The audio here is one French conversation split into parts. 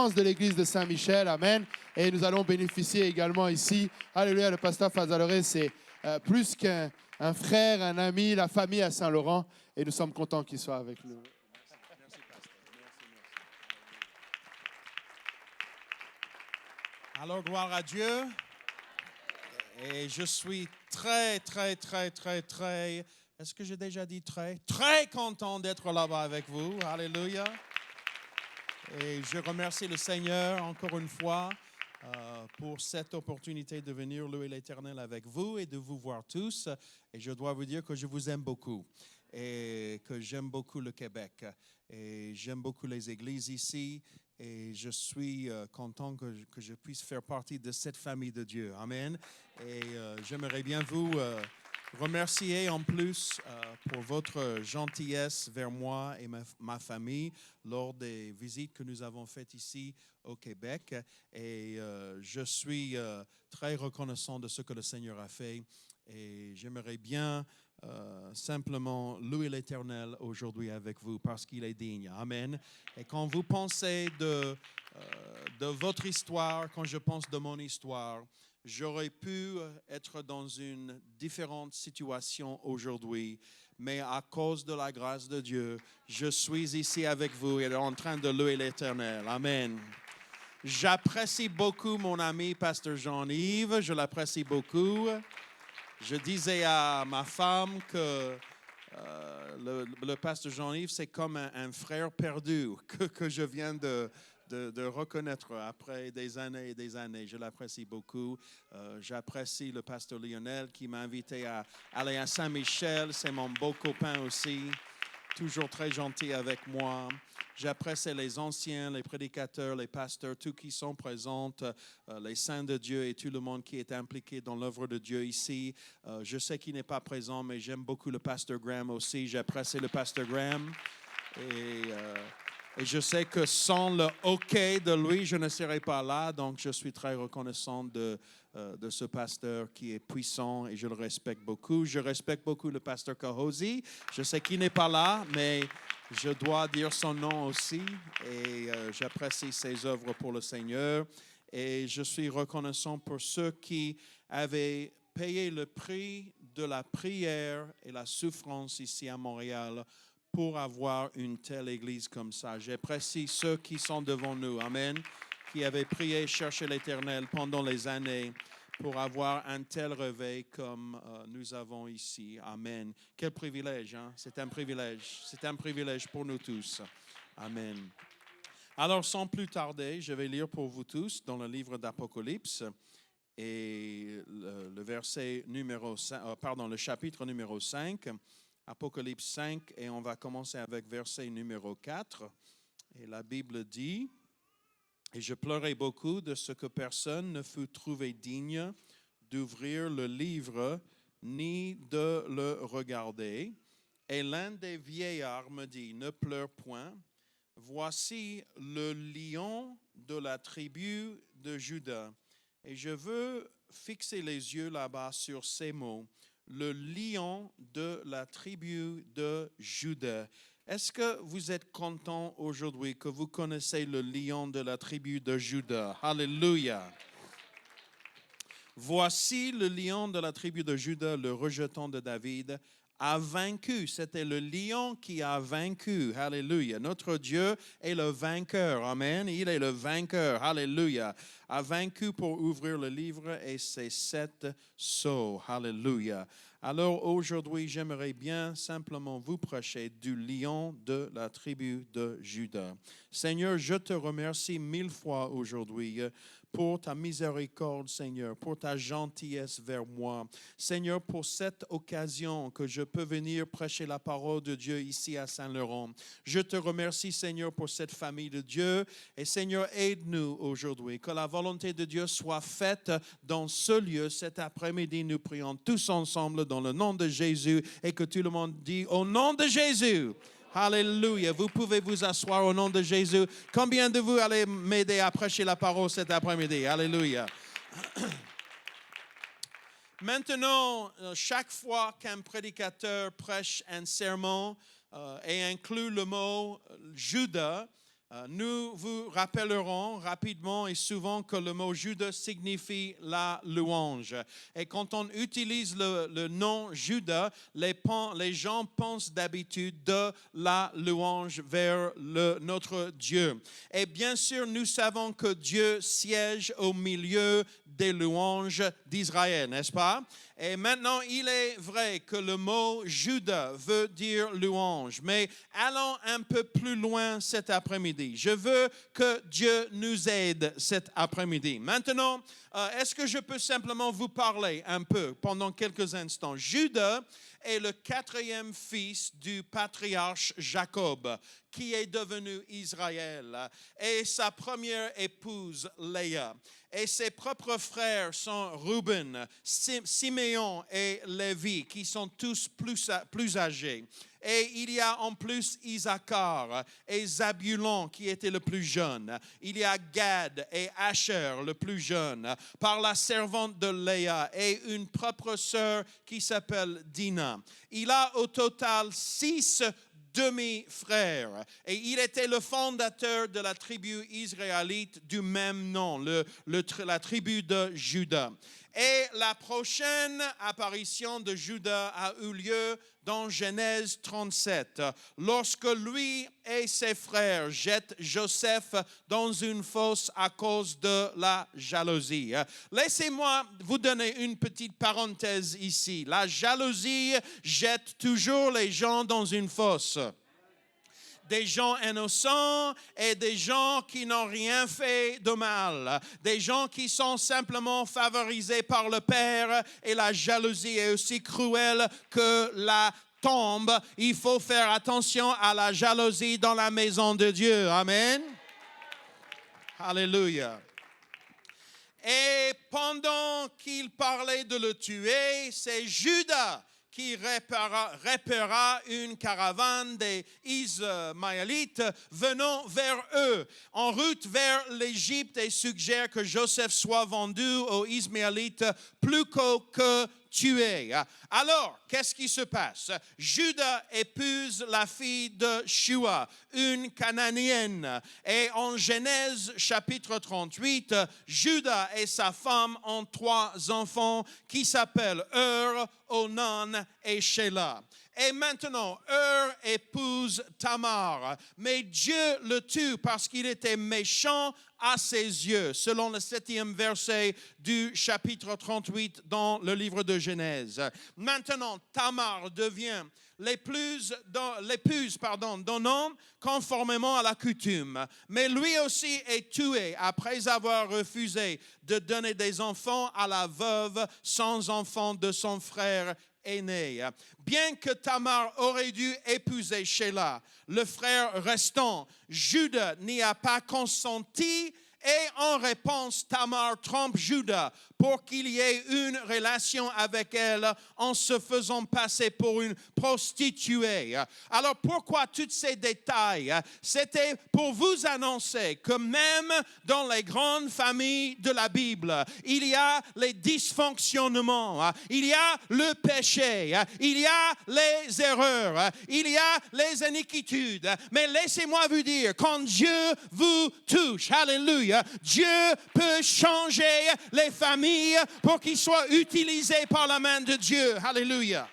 l'espérance de l'église de Saint-Michel. Amen. Et nous allons bénéficier également ici. Alléluia, le pasteur Fazaloré, c'est plus qu'un frère, un ami, la famille à Saint-Laurent. Et nous sommes contents qu'il soit avec nous. Merci, pasteur. Alors, gloire à Dieu. Et je suis très, est-ce que j'ai déjà dit très content d'être là-bas avec vous. Alléluia. Et je remercie le Seigneur encore une fois pour cette opportunité de venir louer l'Éternel avec vous et de vous voir tous. Et je dois vous dire que je vous aime beaucoup et que j'aime beaucoup le Québec. Et j'aime beaucoup les églises ici. Et je suis content que je puisse faire partie de cette famille de Dieu. Amen. Et j'aimerais bien vous remercier en plus pour votre gentillesse vers moi et ma famille lors des visites que nous avons faites ici au Québec. Et je suis très reconnaissant de ce que le Seigneur a fait. Et j'aimerais bien simplement louer l'Éternel aujourd'hui avec vous parce qu'il est digne. Amen. Et quand vous pensez de votre histoire, quand je pense de mon histoire, j'aurais pu être dans une différente situation aujourd'hui, mais à cause de la grâce de Dieu, je suis ici avec vous et en train de louer l'Éternel. Amen. J'apprécie beaucoup mon ami Pasteur Jean-Yves, je l'apprécie beaucoup. Je disais à ma femme que le pasteur Jean-Yves, c'est comme un frère perdu que je viens de reconnaître après des années et des années. Je l'apprécie beaucoup. J'apprécie le pasteur Lionel qui m'a invité à aller à Saint-Michel. C'est mon beau copain aussi, toujours très gentil avec moi. J'apprécie les anciens, les prédicateurs, les pasteurs, tous qui sont présents, les saints de Dieu et tout le monde qui est impliqué dans l'œuvre de Dieu ici. Je sais qu'il n'est pas présent, mais j'aime beaucoup le pasteur Graham aussi. J'apprécie le pasteur Graham. Et je sais que sans le OK de lui, je ne serais pas là. Donc, je suis très reconnaissant de ce pasteur qui est puissant et je le respecte beaucoup. Je respecte beaucoup le pasteur Kahosi. Je sais qu'il n'est pas là, mais je dois dire son nom aussi. Et j'apprécie ses œuvres pour le Seigneur. Et je suis reconnaissant pour ceux qui avaient payé le prix de la prière et la souffrance ici à Montréal pour avoir une telle église comme ça. J'apprécie ceux qui sont devant nous, amen, qui avaient prié et cherché l'Éternel pendant les années pour avoir un tel réveil comme nous avons ici. Amen. Quel privilège, hein? C'est un privilège. C'est un privilège pour nous tous. Amen. Alors, sans plus tarder, je vais lire pour vous tous dans le livre d'Apocalypse et le verset numéro 5, le chapitre numéro 5. Apocalypse 5, et on va commencer avec verset numéro 4. Et la Bible dit, « Et je pleurais beaucoup de ce que personne ne fut trouvé digne d'ouvrir le livre ni de le regarder. Et l'un des vieillards me dit, « Ne pleure point, voici le lion de la tribu de Juda. » Et je veux fixer les yeux là-bas sur ces mots. Le lion de la tribu de Juda. Est-ce que vous êtes content aujourd'hui que vous connaissez le lion de la tribu de Juda? Alléluia. Voici le lion de la tribu de Juda, le rejeton de David, a vaincu. C'était le lion qui a vaincu. Alléluia. Notre Dieu est le vainqueur. Amen. Il est le vainqueur. Alléluia. A vaincu pour ouvrir le livre et ses 7 sceaux. Alléluia. Alors aujourd'hui, j'aimerais bien simplement vous prêcher du lion de la tribu de Juda. Seigneur, je te remercie 1000 fois aujourd'hui pour ta miséricorde, Seigneur, pour ta gentillesse vers moi. Seigneur, pour cette occasion que je peux venir prêcher la parole de Dieu ici à Saint-Laurent. Je te remercie, Seigneur, pour cette famille de Dieu. Et Seigneur, aide-nous aujourd'hui. Que la volonté de Dieu soit faite dans ce lieu. Cet après-midi, nous prions tous ensemble dans le nom de Jésus et que tout le monde dit au nom de Jésus. Alléluia. Vous pouvez vous asseoir au nom de Jésus. Combien de vous allez m'aider à prêcher la parole cet après-midi? Alléluia. Maintenant, chaque fois qu'un prédicateur prêche un sermon et inclut le mot Juda, Nous vous rappellerons rapidement et souvent que le mot Judas signifie la louange. Et quand on utilise le nom Judas, les gens pensent d'habitude de la louange vers notre Dieu. Et bien sûr, nous savons que Dieu siège au milieu des louanges d'Israël, n'est-ce pas? Et maintenant, il est vrai que le mot Judas veut dire louange, mais allons un peu plus loin cet après-midi. Je veux que Dieu nous aide cet après-midi. Maintenant, est-ce que je peux simplement vous parler un peu pendant quelques instants? Judas est le 4e fils du patriarche Jacob, qui est devenu Israël, et sa première épouse Léa. Et ses propres frères sont Ruben, Siméon et Lévi, qui sont tous plus âgés. Et il y a en plus Issachar et Zabulon qui était le plus jeune. Il y a Gad et Asher le plus jeune, par la servante de Léa et une propre sœur qui s'appelle Dina. Il a au total 6 demi-frère. Et il était le fondateur de la tribu israélite du même nom, la tribu de Juda. Et la prochaine apparition de Juda a eu lieu dans Genèse 37, lorsque lui et ses frères jettent Joseph dans une fosse à cause de la jalousie. Laissez-moi vous donner une petite parenthèse ici. La jalousie jette toujours les gens dans une fosse. Des gens innocents et des gens qui n'ont rien fait de mal. Des gens qui sont simplement favorisés par le Père, et la jalousie est aussi cruelle que la tombe. Il faut faire attention à la jalousie dans la maison de Dieu. Amen. Alléluia. Et pendant qu'il parlait de le tuer, c'est Judas qui repérera une caravane des Ismaélites venant vers eux, en route vers l'Égypte, et suggère que Joseph soit vendu aux Ismaélites plutôt que tué. Alors, qu'est-ce qui se passe? Judas épouse la fille de Shua, une Cananéenne. Et en Genèse chapitre 38, Judas et sa femme ont 3 enfants qui s'appellent Onan et Shelah. Et maintenant, épouse Tamar, mais Dieu le tue parce qu'il était méchant à ses yeux, selon le 7e verset du chapitre 38 dans le livre de Genèse. Maintenant, Tamar devient l'épouse d'Onan conformément à la coutume. Mais lui aussi est tué après avoir refusé de donner des enfants à la veuve sans enfant de son frère aîné. Bien que Tamar aurait dû épouser Shelah, le frère restant, Judas n'y a pas consenti. Et en réponse, Tamar trompe Judas pour qu'il y ait une relation avec elle en se faisant passer pour une prostituée. Alors pourquoi tous ces détails? C'était pour vous annoncer que même dans les grandes familles de la Bible, il y a les dysfonctionnements, il y a le péché, il y a les erreurs, il y a les iniquitudes. Mais laissez-moi vous dire, quand Dieu vous touche, alléluia, Dieu peut changer les familles pour qu'ils soient utilisés par la main de Dieu. Alléluia.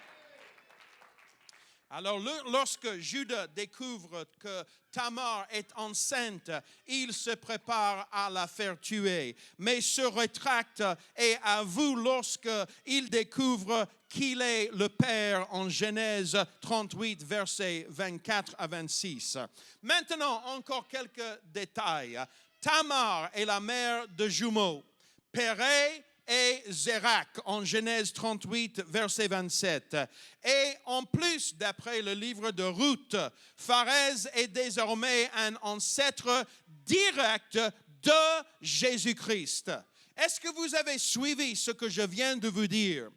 Alors, lorsque Judas découvre que Tamar est enceinte, il se prépare à la faire tuer, mais se rétracte et avoue lorsqu'il découvre qu'il est le père en Genèse 38, versets 24 à 26. Maintenant, encore quelques détails. Tamar est la mère de jumeaux, Pérez et Zérak, en Genèse 38, verset 27. Et en plus, d'après le livre de Ruth, Pharez est désormais un ancêtre direct de Jésus-Christ. Est-ce que vous avez suivi ce que je viens de vous dire?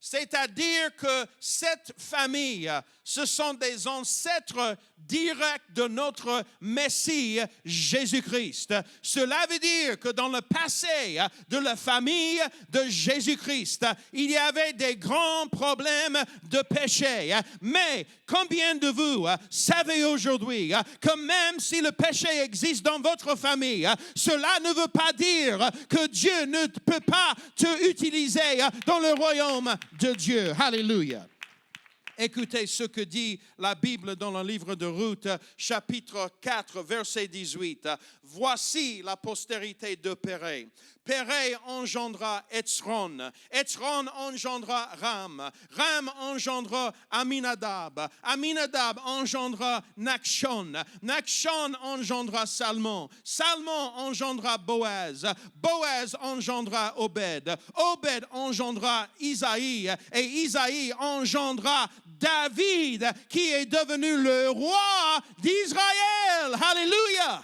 C'est-à-dire que cette famille, ce sont des ancêtres directs de notre Messie, Jésus-Christ. Cela veut dire que dans le passé de la famille de Jésus-Christ, il y avait des grands problèmes de péché. Mais combien de vous savez aujourd'hui que même si le péché existe dans votre famille, cela ne veut pas dire que Dieu ne peut pas te utiliser dans le royaume de Dieu. Alléluia. Écoutez ce que dit la Bible dans le livre de Ruth, chapitre 4, verset 18. Voici la postérité de Péré. Péré engendra Etzron. Etzron engendra Ram. Ram engendra Aminadab. Aminadab engendra Nachshon. Nachshon engendra Salmon. Salmon engendra Boaz. Boaz engendra Obed. Obed engendra Isaïe. Et Isaïe engendra David, qui est devenu le roi d'Israël. Alléluia.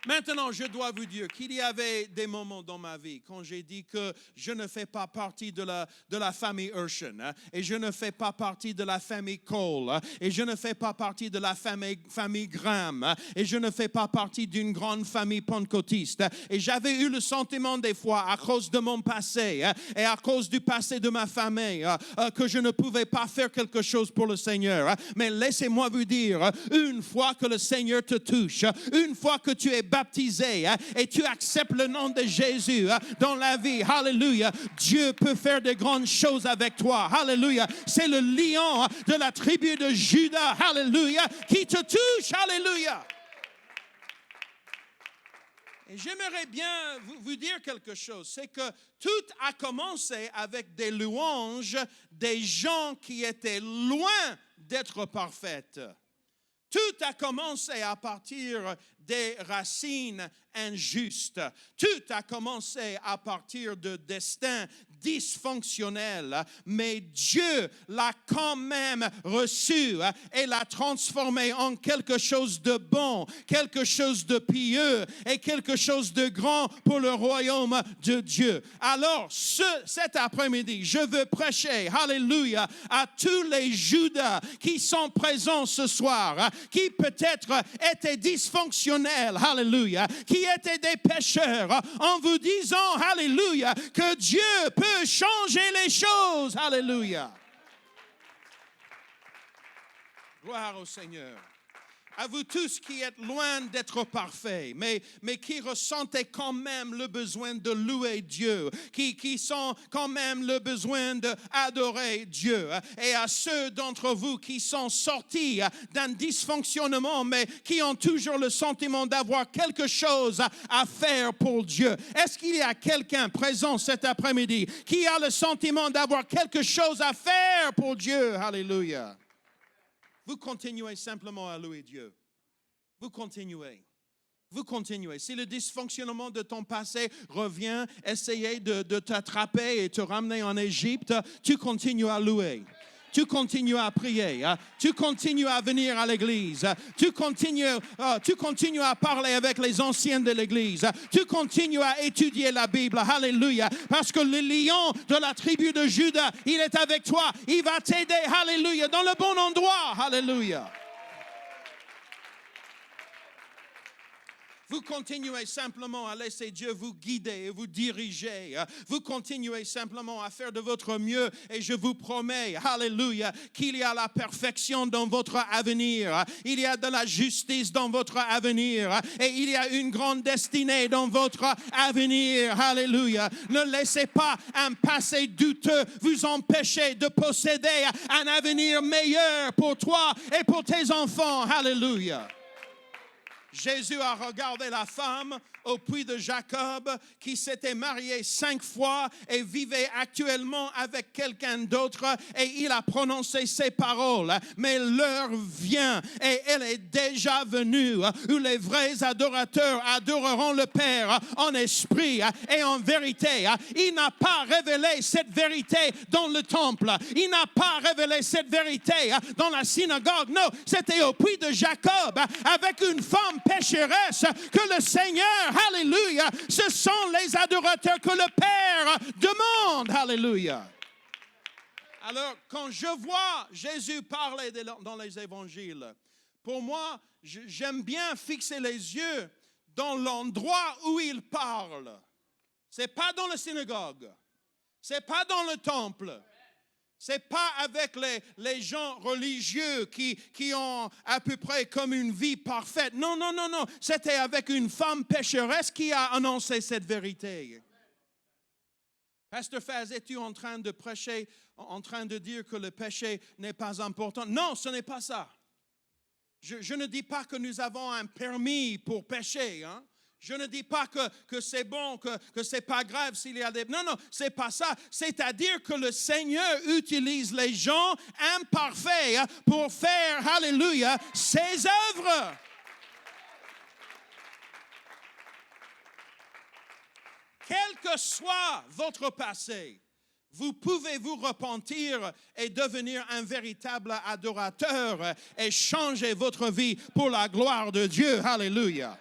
Maintenant, je dois vous dire qu'il y avait des moments dans ma vie quand j'ai dit que je ne fais pas partie de la famille Urshan, et je ne fais pas partie de la famille Cole, et je ne fais pas partie de la famille Graham, et je ne fais pas partie d'une grande famille pentecôtiste. Et j'avais eu le sentiment des fois, à cause de mon passé et à cause du passé de ma famille, que je ne pouvais pas faire quelque chose pour le Seigneur. Mais laissez-moi vous dire, une fois que le Seigneur te touche, une fois que tu es baptisé et tu acceptes le nom de Jésus dans la vie, alléluia, Dieu peut faire de grandes choses avec toi, alléluia. C'est le lion de la tribu de Juda, alléluia, qui te touche, alléluia. Et j'aimerais bien vous dire quelque chose, c'est que tout a commencé avec des louanges des gens qui étaient loin d'être parfaits. Tout a commencé à partir des racines injustes. Tout a commencé à partir de destins dysfonctionnels. Mais Dieu l'a quand même reçu et l'a transformé en quelque chose de bon, quelque chose de pieux et quelque chose de grand pour le royaume de Dieu. Alors, cet après-midi, je veux prêcher, alléluia, à tous les Judas qui sont présents ce soir, qui peut-être étaient dysfonctionnels, alléluia, qui étaient des pécheurs, en vous disant, alléluia, que Dieu peut changer les choses, alléluia. Gloire au Seigneur. À vous tous qui êtes loin d'être parfaits, mais qui ressentez quand même le besoin de louer Dieu, qui sont quand même le besoin d'adorer Dieu. Et à ceux d'entre vous qui sont sortis d'un dysfonctionnement, mais qui ont toujours le sentiment d'avoir quelque chose à faire pour Dieu. Est-ce qu'il y a quelqu'un présent cet après-midi qui a le sentiment d'avoir quelque chose à faire pour Dieu? Alléluia. Vous continuez simplement à louer Dieu. Vous continuez. Vous continuez. Si le dysfonctionnement de ton passé revient, essayer de t'attraper et te ramener en Égypte, tu continues à louer. Tu continues à prier, tu continues à venir à l'église, tu continues à parler avec les anciens de l'église, tu continues à étudier la Bible, alléluia, parce que le lion de la tribu de Juda, il est avec toi, il va t'aider, alléluia, dans le bon endroit, alléluia. Vous continuez simplement à laisser Dieu vous guider et vous diriger. Vous continuez simplement à faire de votre mieux et je vous promets, alléluia, qu'il y a la perfection dans votre avenir. Il y a de la justice dans votre avenir et il y a une grande destinée dans votre avenir. Alléluia. Ne laissez pas un passé douteux vous empêcher de posséder un avenir meilleur pour toi et pour tes enfants. Alléluia. Jésus a regardé la femme au puits de Jacob qui s'était mariée 5 fois et vivait actuellement avec quelqu'un d'autre et il a prononcé ces paroles. Mais l'heure vient et elle est déjà venue où les vrais adorateurs adoreront le Père en esprit et en vérité. Il n'a pas révélé cette vérité dans le temple. Il n'a pas révélé cette vérité dans la synagogue. Non, c'était au puits de Jacob avec une femme pécheresses que le Seigneur, alléluia, ce sont les adorateurs que le Père demande, alléluia. Alors, quand je vois Jésus parler dans les évangiles, pour moi, j'aime bien fixer les yeux dans l'endroit où il parle. Ce n'est pas dans la synagogue. Ce n'est pas dans le temple. Ce n'est pas avec les gens religieux qui ont à peu près comme une vie parfaite. Non. C'était avec une femme pécheresse qui a annoncé cette vérité. Pasteur Faz, es-tu en train de prêcher, en train de dire que le péché n'est pas important? Non, ce n'est pas ça. Je ne dis pas que nous avons un permis pour pécher. Hein? Je ne dis pas que c'est bon, que ce n'est pas grave s'il y a des... Non, ce n'est pas ça. C'est-à-dire que le Seigneur utilise les gens imparfaits pour faire, alléluia, ses œuvres. Quel que soit votre passé, vous pouvez vous repentir et devenir un véritable adorateur et changer votre vie pour la gloire de Dieu. Alléluia.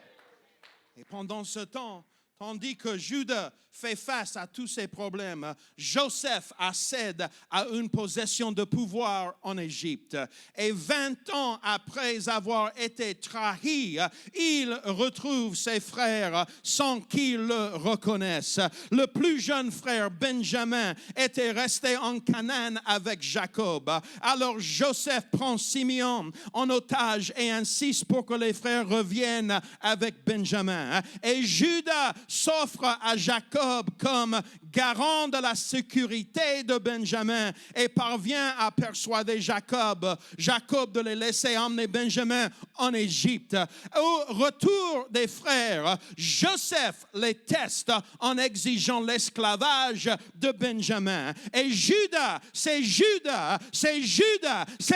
Et pendant ce temps, tandis que Judas fait face à tous ces problèmes, Joseph accède à une possession de pouvoir en Égypte. Et 20 ans après avoir été trahi, il retrouve ses frères sans qu'ils le reconnaissent. Le plus jeune frère, Benjamin, était resté en Canaan avec Jacob. Alors Joseph prend Simeon en otage et insiste pour que les frères reviennent avec Benjamin. Et Judas s'offre à Jacob comme garant de la sécurité de Benjamin et parvient à persuader Jacob de les laisser emmener Benjamin en Égypte. Au retour des frères, Joseph les teste en exigeant l'esclavage de Benjamin. Et Judas, c'est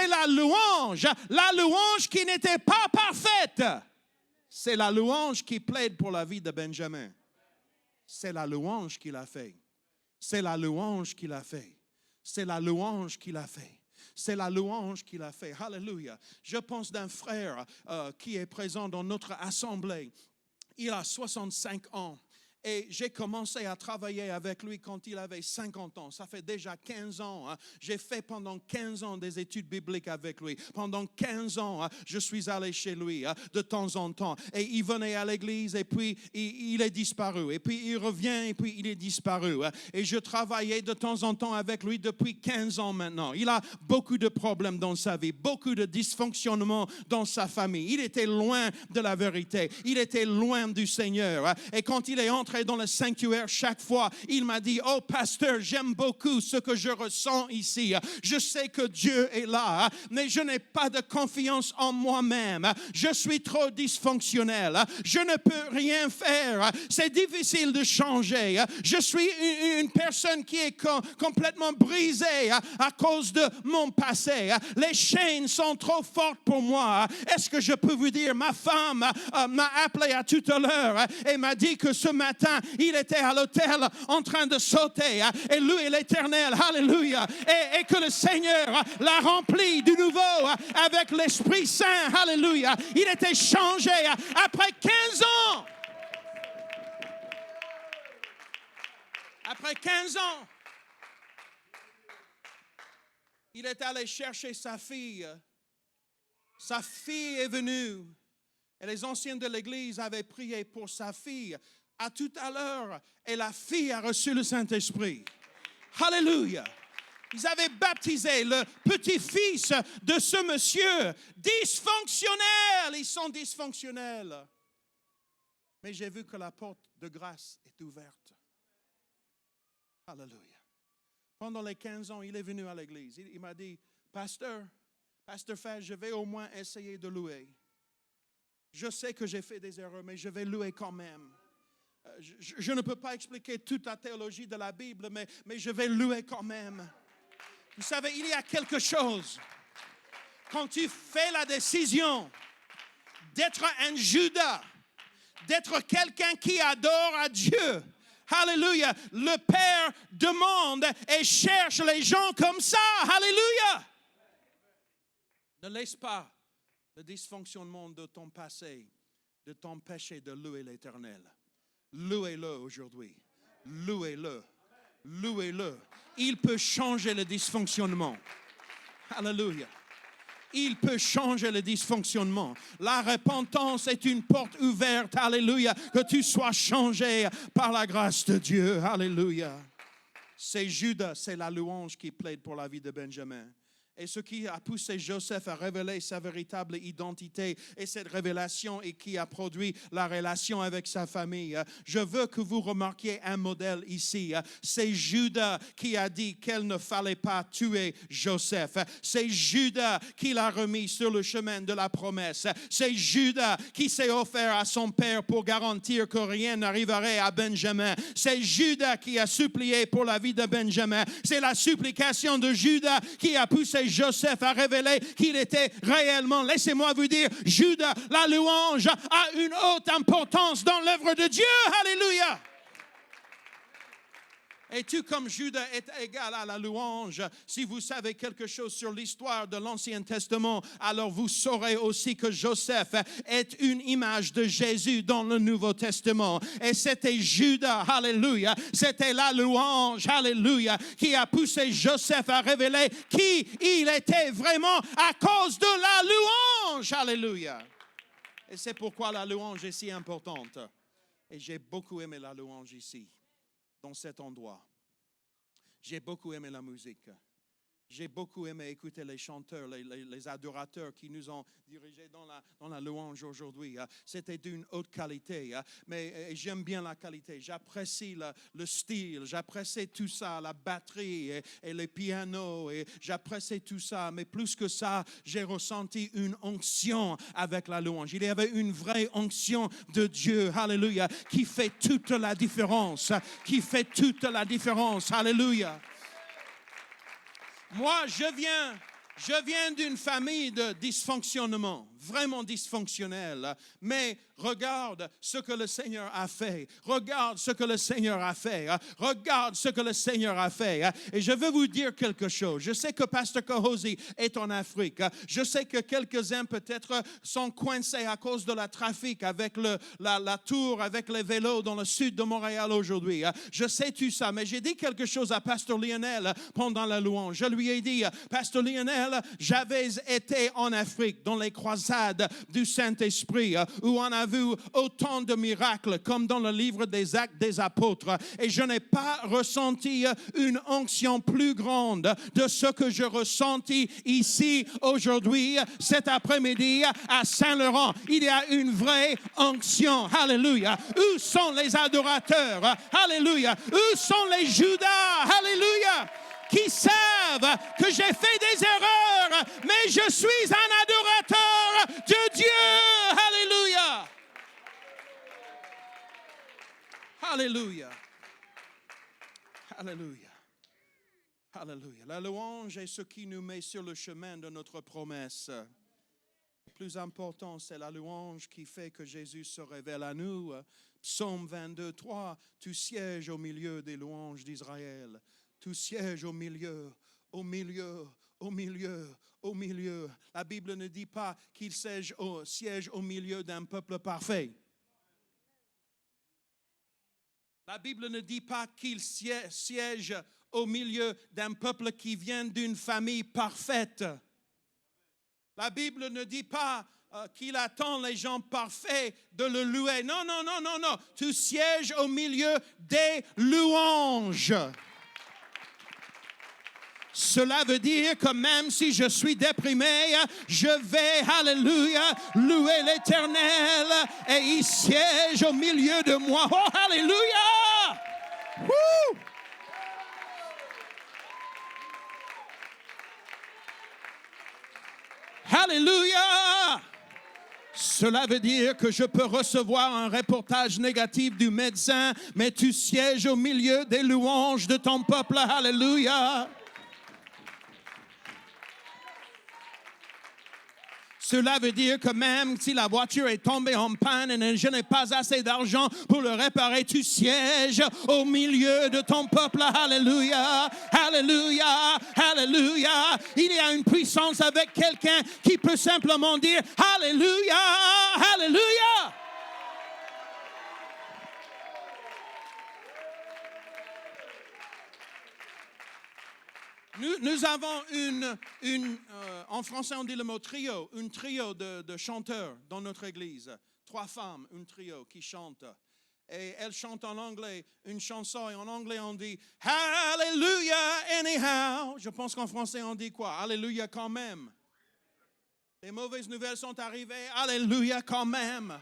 la louange qui n'était pas parfaite. C'est la louange qui plaide pour la vie de Benjamin. C'est la louange qu'il a fait. C'est la louange qu'il a fait. C'est la louange qu'il a fait. C'est la louange qu'il a fait. Alléluia. Je pense d'un frère qui est présent dans notre assemblée. Il a 65 ans. Et j'ai commencé à travailler avec lui quand il avait 50 ans. Ça fait déjà 15 ans. Hein. J'ai fait pendant 15 ans des études bibliques avec lui. Pendant 15 ans, je suis allé chez lui de temps en temps. Et il venait à l'église et puis il est disparu. Et puis il revient et puis il est disparu. Et je travaillais de temps en temps avec lui depuis 15 ans maintenant. Il a beaucoup de problèmes dans sa vie, beaucoup de dysfonctionnements dans sa famille. Il était loin de la vérité. Il était loin du Seigneur. Et quand il est entré dans le sanctuaire, chaque fois, il m'a dit, oh pasteur, j'aime beaucoup ce que je ressens ici. Je sais que Dieu est là, mais je n'ai pas de confiance en moi-même. Je suis trop dysfonctionnel. Je ne peux rien faire. C'est difficile de changer. Je suis une personne qui est complètement brisée à cause de mon passé. Les chaînes sont trop fortes pour moi. Est-ce que je peux vous dire, ma femme m'a appelé à tout à l'heure et m'a dit que ce matin, il était à l'hôtel en train de sauter et louer l'Éternel, alléluia, et que le Seigneur l'a rempli de nouveau avec l'Esprit Saint, alléluia. Il était changé après 15 ans. Après 15 ans, il est allé chercher sa fille. Sa fille est venue et les anciens de l'Église avaient prié pour sa fille. À tout à l'heure, et la fille a reçu le Saint-Esprit. Alléluia. Ils avaient baptisé le petit-fils de ce monsieur dysfonctionnel. Ils sont dysfonctionnels. Mais j'ai vu que la porte de grâce est ouverte. Alléluia. Pendant les 15 ans, il est venu à l'église. Il m'a dit, Pasteur Faz, je vais au moins essayer de louer. Je sais que j'ai fait des erreurs, mais je vais louer quand même. Je ne peux pas expliquer toute la théologie de la Bible, mais je vais louer quand même. Vous savez, il y a quelque chose. Quand tu fais la décision d'être un Judas, d'être quelqu'un qui adore à Dieu, alléluia, le Père demande et cherche les gens comme ça, alléluia. Ne laisse pas le dysfonctionnement de ton passé de t'empêcher de louer l'Éternel. Louez-le aujourd'hui. Louez-le. Louez-le. Il peut changer le dysfonctionnement. Alléluia. Il peut changer le dysfonctionnement. La repentance est une porte ouverte. Alléluia. Que tu sois changé par la grâce de Dieu. Alléluia. C'est Judas, c'est la louange qui plaide pour la vie de Benjamin. Et ce qui a poussé Joseph à révéler sa véritable identité et cette révélation et qui a produit la relation avec sa famille. Je veux que vous remarquiez un modèle ici. C'est Judas qui a dit qu'il ne fallait pas tuer Joseph. C'est Judas qui l'a remis sur le chemin de la promesse. C'est Judas qui s'est offert à son père pour garantir que rien n'arriverait à Benjamin. C'est Judas qui a supplié pour la vie de Benjamin. C'est la supplication de Judas qui a poussé Joseph a révélé qu'il était réellement, laissez-moi vous dire, Judas, la louange a une haute importance dans l'œuvre de Dieu. Alléluia. Et tout comme Judas est égal à la louange, si vous savez quelque chose sur l'histoire de l'Ancien Testament, alors vous saurez aussi que Joseph est une image de Jésus dans le Nouveau Testament. Et c'était Judas, alléluia, c'était la louange, alléluia, qui a poussé Joseph à révéler qui il était vraiment à cause de la louange, alléluia. Et c'est pourquoi la louange est si importante. Et j'ai beaucoup aimé la louange ici, dans cet endroit. J'ai beaucoup aimé la musique. J'ai beaucoup aimé écouter les chanteurs, les adorateurs qui nous ont dirigés dans la louange aujourd'hui. C'était d'une haute qualité, mais j'aime bien la qualité. J'apprécie le style, j'apprécie tout ça, la batterie et les pianos, et j'apprécie tout ça. Mais plus que ça, j'ai ressenti une onction avec la louange. Il y avait une vraie onction de Dieu, alléluia, qui fait toute la différence, qui fait toute la différence, alléluia. Moi, je viens d'une famille de dysfonctionnement, vraiment dysfonctionnelle. Mais regarde ce que le Seigneur a fait. Regarde ce que le Seigneur a fait. Regarde ce que le Seigneur a fait. Et je veux vous dire quelque chose. Je sais que Pasteur Kahosi est en Afrique. Je sais que quelques-uns peut-être sont coincés à cause de la trafic avec la tour, avec les vélos dans le sud de Montréal aujourd'hui. Je sais tout ça, mais j'ai dit quelque chose à Pasteur Lionel pendant la louange. Je lui ai dit, Pasteur Lionel, j'avais été en Afrique dans les croisades du Saint-Esprit où on a vu autant de miracles comme dans le livre des Actes des Apôtres, et je n'ai pas ressenti une onction plus grande de ce que je ressentis ici aujourd'hui, cet après-midi à Saint-Laurent. Il y a une vraie onction. Alléluia. Où sont les adorateurs? Alléluia. Où sont les Judas? Alléluia. Qui savent que j'ai fait des erreurs, mais je suis un adorateur de Dieu. Alléluia. Alléluia. Alléluia. Alléluia. La louange est ce qui nous met sur le chemin de notre promesse. Le plus important, c'est la louange qui fait que Jésus se révèle à nous. Psaume 22, 3, tu sièges au milieu des louanges d'Israël. Tu sièges au milieu, au milieu, au milieu, au milieu. La Bible ne dit pas qu'il siège au milieu d'un peuple parfait. La Bible ne dit pas qu'il siège au milieu d'un peuple qui vient d'une famille parfaite. La Bible ne dit pas qu'il attend les gens parfaits de le louer. Non, non, non, non, non. Tu sièges au milieu des louanges. Cela veut dire que même si je suis déprimé, je vais, alléluia, louer l'Éternel et il siège au milieu de moi. Oh, alléluia! Woo! Alléluia! Cela veut dire que je peux recevoir un reportage négatif du médecin, mais tu sièges au milieu des louanges de ton peuple. Alléluia! Cela veut dire que même si la voiture est tombée en panne et je n'ai pas assez d'argent pour le réparer, tu sièges au milieu de ton peuple. Alléluia, alléluia, alléluia. Il y a une puissance avec quelqu'un qui peut simplement dire Alléluia, alléluia. Nous avons en français on dit le mot trio, un trio de chanteurs dans notre église. 3 femmes, un trio qui chantent. Et elles chantent en anglais une chanson et en anglais on dit Hallelujah anyhow. Je pense qu'en français on dit quoi? Alléluia quand même. Les mauvaises nouvelles sont arrivées. Alléluia quand même.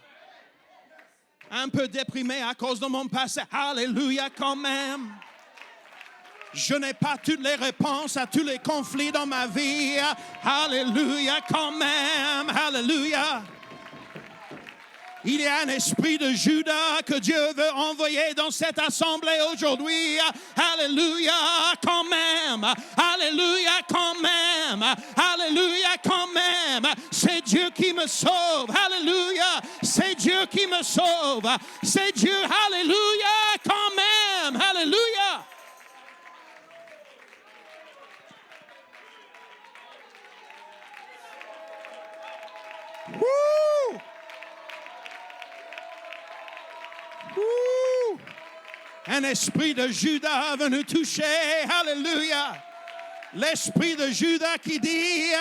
Un peu déprimé à cause de mon passé. Alléluia quand même. Je n'ai pas toutes les réponses à tous les conflits dans ma vie. Alléluia quand même. Alléluia. Il y a un esprit de Judas que Dieu veut envoyer dans cette assemblée aujourd'hui. Alléluia quand même. Alléluia quand même. Alléluia quand même. C'est Dieu qui me sauve. Alléluia. C'est Dieu qui me sauve. C'est Dieu. Alléluia quand même. Alléluia. Woo! Un esprit de Judas est venu toucher. Alléluia. L'esprit de Judas qui dit,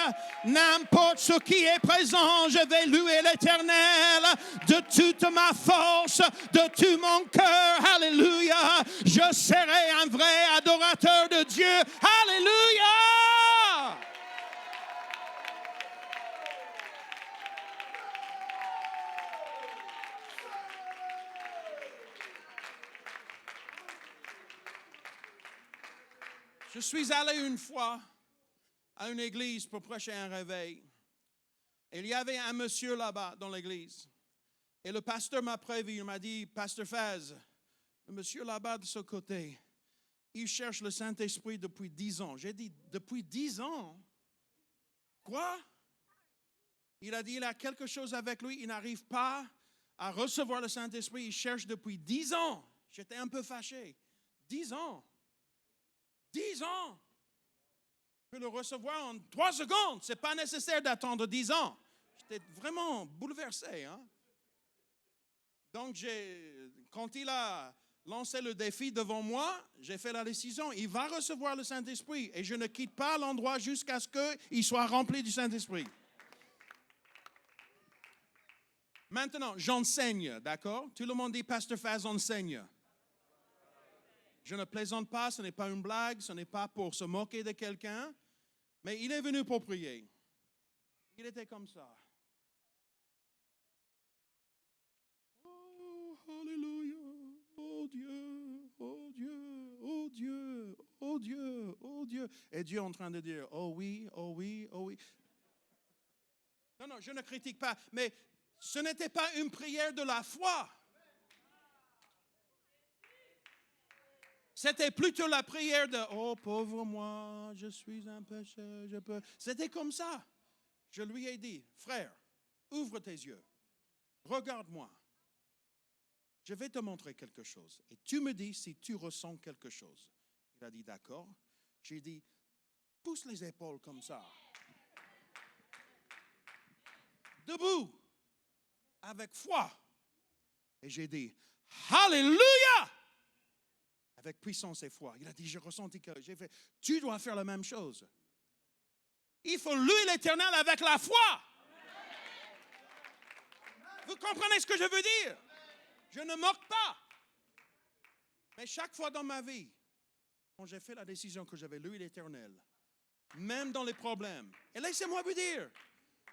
n'importe ce qui est présent, je vais louer l'Éternel de toute ma force, de tout mon cœur. Alléluia. Je serai un vrai adorateur de Dieu. Alléluia. Je suis allé une fois à une église pour prêcher un réveil. Et il y avait un monsieur là-bas dans l'église. Et le pasteur m'a prévu, il m'a dit, Pasteur Faz, le monsieur là-bas de ce côté, il cherche le Saint-Esprit depuis 10 ans. J'ai dit, depuis 10 ans? Quoi? Il a dit, il a quelque chose avec lui, il n'arrive pas à recevoir le Saint-Esprit, il cherche depuis 10 ans. J'étais un peu fâché. 10 ans. 10 ans. Je peux le recevoir en 3 secondes. Ce n'est pas nécessaire d'attendre 10 ans. J'étais vraiment bouleversé. Hein? Donc, quand il a lancé le défi devant moi, j'ai fait la décision. Il va recevoir le Saint-Esprit. Et je ne quitte pas l'endroit jusqu'à ce qu'il soit rempli du Saint-Esprit. Maintenant, j'enseigne, d'accord? Tout le monde dit, Pasteur Faz enseigne. Je ne plaisante pas, ce n'est pas une blague, ce n'est pas pour se moquer de quelqu'un, mais il est venu pour prier. Il était comme ça. Oh, alléluia, oh Dieu, oh Dieu, oh Dieu, oh Dieu, oh Dieu. Et Dieu est en train de dire, oh oui, oh oui, oh oui. Non, je ne critique pas, mais ce n'était pas une prière de la foi. C'était plutôt la prière de « Oh, pauvre moi, je suis un pécheur, je peux... » C'était comme ça. Je lui ai dit, « Frère, ouvre tes yeux, regarde-moi. Je vais te montrer quelque chose. Et tu me dis si tu ressens quelque chose. » Il a dit, « D'accord. » J'ai dit, « Pousse les épaules comme ça. Debout, avec foi. » Et j'ai dit, « Alléluia !» Avec puissance et foi. Il a dit, j'ai ressenti que j'ai fait. Tu dois faire la même chose. Il faut louer l'Éternel avec la foi. Vous comprenez ce que je veux dire? Je ne moque pas. Mais chaque fois dans ma vie, quand j'ai fait la décision que j'avais loué l'Éternel, même dans les problèmes, et laissez-moi vous dire,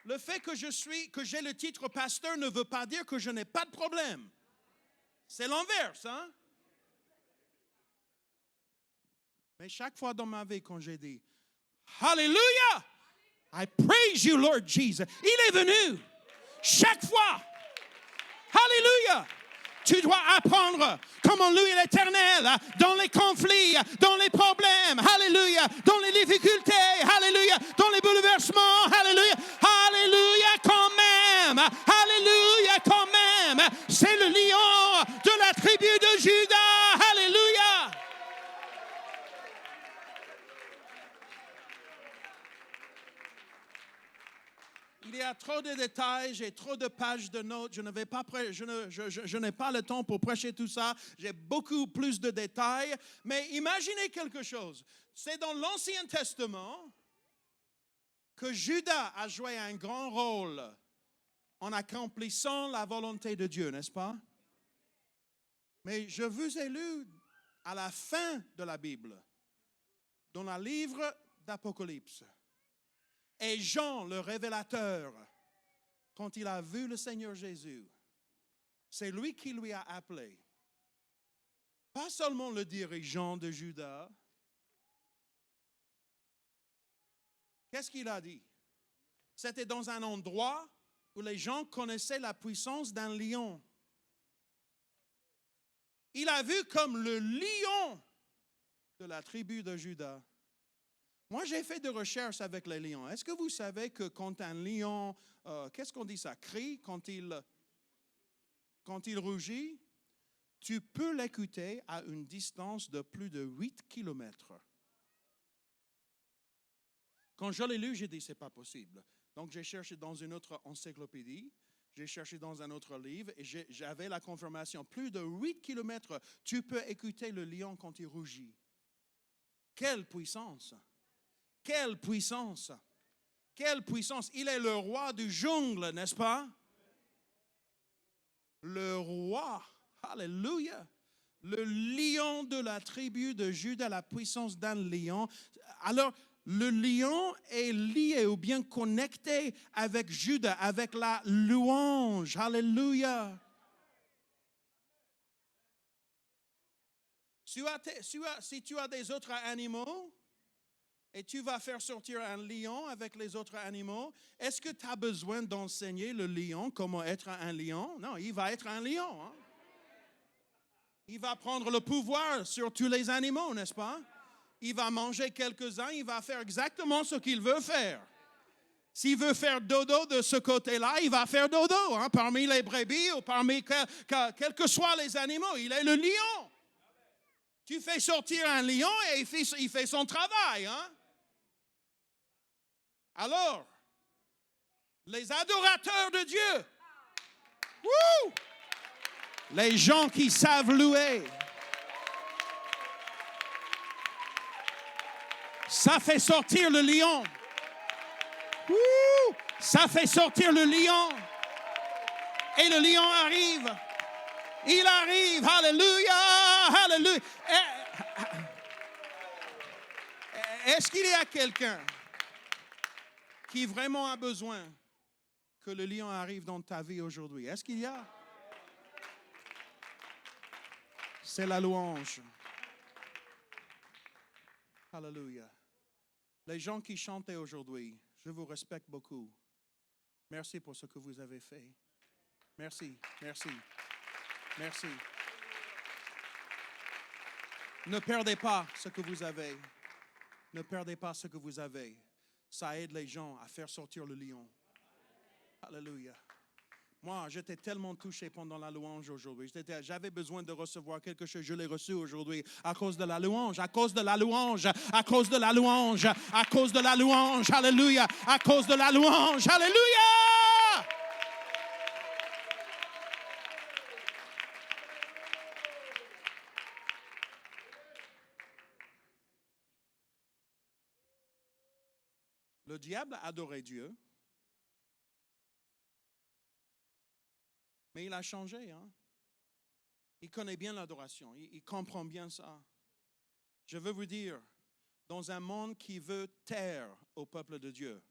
le fait que j'ai le titre pasteur ne veut pas dire que je n'ai pas de problème. C'est l'inverse, hein? Mais chaque fois dans ma vie, quand j'ai dit Hallelujah, I praise you, Lord Jesus. Il est venu. Chaque fois. Hallelujah. Tu dois apprendre comment louer l'Éternel dans les conflits, dans les problèmes. Hallelujah. Dans les difficultés. Hallelujah. Dans les bouleversements. Hallelujah. Hallelujah quand même. Hallelujah quand même. C'est le lion de la tribu de Judas. Hallelujah. Il y a trop de détails, j'ai trop de pages de notes, je n'ai pas le temps pour prêcher tout ça, j'ai beaucoup plus de détails, mais imaginez quelque chose, c'est dans l'Ancien Testament que Judas a joué un grand rôle en accomplissant la volonté de Dieu, n'est-ce pas? Mais je vous ai lu à la fin de la Bible, dans le livre d'Apocalypse. Et Jean, le révélateur, quand il a vu le Seigneur Jésus, c'est lui qui lui a appelé. Pas seulement le dirigeant de Judas. Qu'est-ce qu'il a dit? C'était dans un endroit où les gens connaissaient la puissance d'un lion. Il a vu comme le lion de la tribu de Juda. Moi, j'ai fait des recherches avec les lions. Est-ce que vous savez que quand un lion, qu'est-ce qu'on dit ça, crie, quand il rugit, tu peux l'écouter à une distance de plus de 8 kilomètres. Quand je l'ai lu, j'ai dit, c'est pas possible. Donc, j'ai cherché dans une autre encyclopédie, j'ai cherché dans un autre livre et j'avais la confirmation. Plus de 8 kilomètres, tu peux écouter le lion quand il rugit. Quelle puissance! Quelle puissance! Quelle puissance! Il est le roi du jungle, n'est-ce pas? Le roi, alléluia! Le lion de la tribu de Juda, la puissance d'un lion. Alors, le lion est lié ou bien connecté avec Juda, avec la louange. Alléluia! Si tu as des autres animaux, et tu vas faire sortir un lion avec les autres animaux, est-ce que tu as besoin d'enseigner le lion comment être un lion? Non, il va être un lion. Hein? Il va prendre le pouvoir sur tous les animaux, n'est-ce pas? Il va manger quelques-uns, il va faire exactement ce qu'il veut faire. S'il veut faire dodo de ce côté-là, il va faire dodo, hein, parmi les brebis ou parmi quels que soient les animaux. Il est le lion. Tu fais sortir un lion et il fait son travail, hein? Alors, les adorateurs de Dieu, les gens qui savent louer, ça fait sortir le lion. Ça fait sortir le lion. Et le lion arrive. Il arrive. Alléluia. Alléluia. Est-ce qu'il y a quelqu'un qui vraiment a besoin que le lion arrive dans ta vie aujourd'hui? Est-ce qu'il y a? C'est la louange. Alléluia. Les gens qui chantaient aujourd'hui, je vous respecte beaucoup. Merci pour ce que vous avez fait. Merci, merci, merci. Ne perdez pas ce que vous avez. Ne perdez pas ce que vous avez. Ça aide les gens à faire sortir le lion. Alléluia. Moi, j'étais tellement touché pendant la louange aujourd'hui. J'avais besoin de recevoir quelque chose. Je l'ai reçu aujourd'hui à cause de la louange, à cause de la louange, à cause de la louange, à cause de la louange. Alléluia. À cause de la louange. Alléluia. Le diable adorait Dieu. Mais il a changé. Hein? Il connaît bien l'adoration. Il comprend bien ça. Je veux vous dire, dans un monde qui veut taire au peuple de Dieu,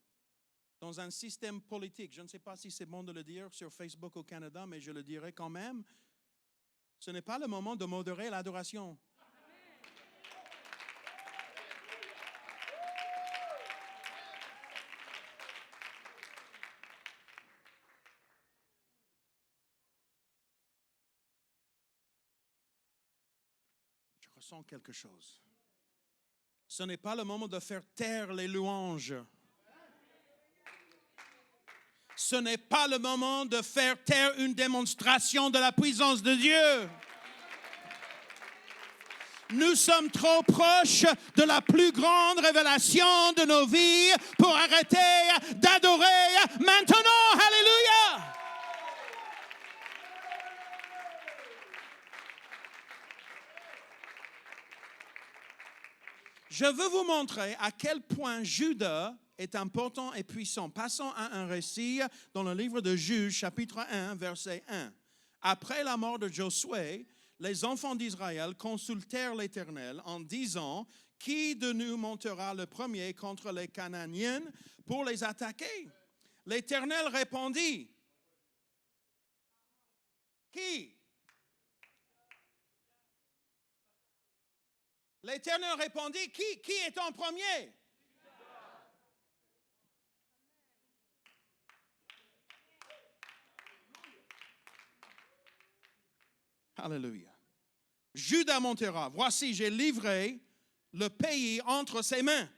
dans un système politique, je ne sais pas si c'est bon de le dire sur Facebook au Canada, mais je le dirai quand même, ce n'est pas le moment de modérer l'adoration. Ressens quelque chose. Ce n'est pas le moment de faire taire les louanges. Ce n'est pas le moment de faire taire une démonstration de la puissance de Dieu. Nous sommes trop proches de la plus grande révélation de nos vies pour arrêter d'adorer maintenant. Alléluia! Je veux vous montrer à quel point Judas est important et puissant. Passons à un récit dans le livre de Juges, chapitre 1, verset 1. Après la mort de Josué, les enfants d'Israël consultèrent l'Éternel en disant, « Qui de nous montera le premier contre les Cananéens pour les attaquer? » L'Éternel répondit, « Qui? » L'Éternel répondit, « Qui est en premier? » Alléluia. Judas montera. Voici, j'ai livré le pays entre ses mains.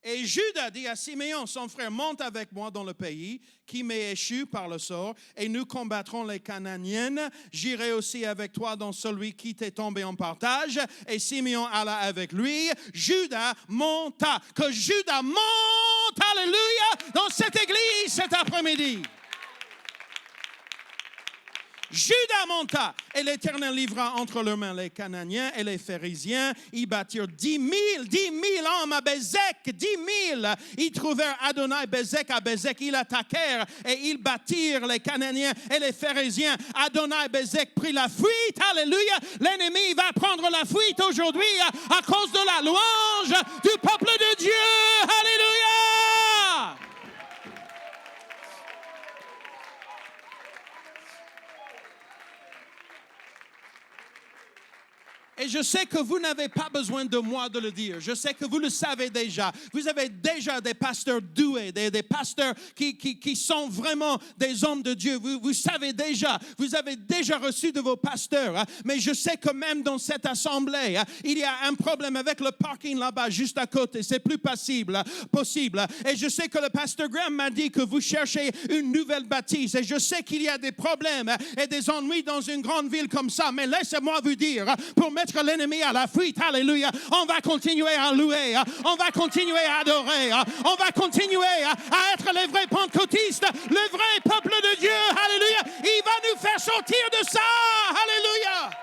Et Judas dit à Siméon, son frère, monte avec moi dans le pays qui m'est échu par le sort, et nous combattrons les Cananéens. J'irai aussi avec toi dans celui qui t'est tombé en partage. Et Siméon alla avec lui. Judas monta. Que Judas monte, alléluia, dans cette église cet après-midi. Judas monta, et l'Éternel livra entre leurs mains les Cananéens et les Phérésiens. Ils bâtirent 10 000 hommes à Bézek, 10 000. Ils trouvèrent Adonai Bézek à Bézek. Ils attaquèrent et ils bâtirent les Cananéens et les Phérésiens. Adonai Bézek prit la fuite. Alléluia. L'ennemi va prendre la fuite aujourd'hui à cause de la louange du peuple de Dieu. Alléluia. Et je sais que vous n'avez pas besoin de moi de le dire. Je sais que vous le savez déjà. Vous avez déjà des pasteurs doués, des pasteurs qui sont vraiment des hommes de Dieu. Vous savez déjà. Vous avez déjà reçu de vos pasteurs. Mais je sais que même dans cette assemblée, il y a un problème avec le parking là-bas, juste à côté. C'est plus possible. Et je sais que le pasteur Graham m'a dit que vous cherchez une nouvelle bâtisse. Et je sais qu'il y a des problèmes et des ennuis dans une grande ville comme ça. Mais laissez-moi vous dire, pour mettre l'ennemi à la fuite, alléluia, on va continuer à louer, on va continuer à adorer, on va continuer à être les vrais pentecôtistes, le vrai peuple de Dieu, alléluia. Il va nous faire sortir de ça, alléluia.